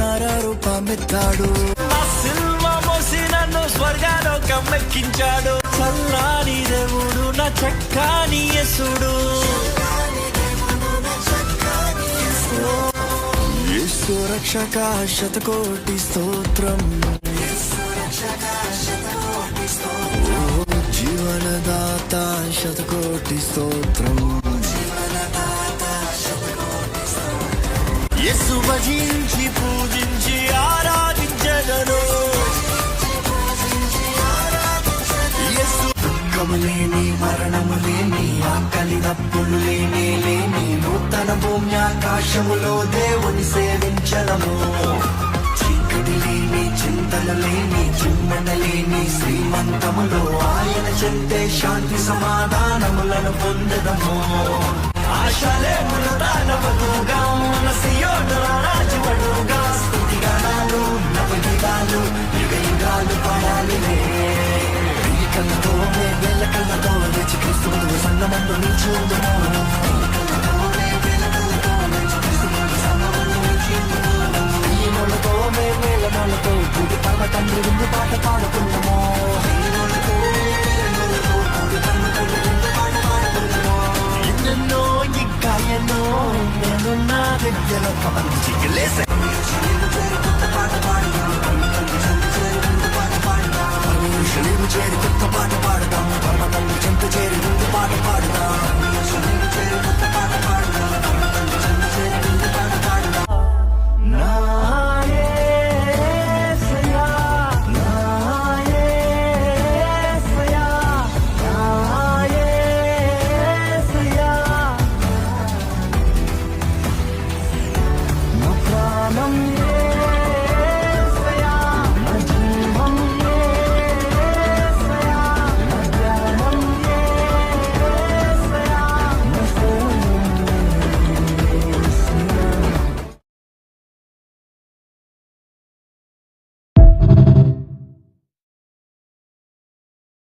నర రూపమెత్తాడు. నా సిల్వ మోసి నన్ను స్వర్గాలోకం ఎక్కించాడు. చల్లాని దేవుడు నా చక్కని యేసుడు. యేసు రక్షక శతకోటి స్తోత్రం. జీవనదాత శతకోటి స్తోత్రం. యేసు భజించి పూజించి ఆరాధించెదను. యేసు దుఃఖము లేని, మరణము లేని, ఆకలి దప్పులు లేని, నూతన భూమి ఆకాశములో దేవుని సేవించడము. చీకటి లేని, చింతలు లేని, చిమ్మన లేని శ్రీమంతములో ఆయన చెందే శాంతి సమాధానములను పొందడము. ఆశలేములు దానవదుగా మన సియోను రాజువడుగా. స్తుతిగానాలు నవగీతాలు యుగ యుగాలు పాడాలిలే. కళ్ళతో వేల కళ్ళతో లేచి క్రీస్తు ముందు సంగమందు నిల్చుందును. ఈ నోళ్ళతో వేల నోళ్ళతో పూటి పర్వ తండ్రి విందు పాట పాడుకున్నాము. ఎన్నెన్నో ఇంకా ఎన్నో నేను నా దగ్గర పంచిలేసే.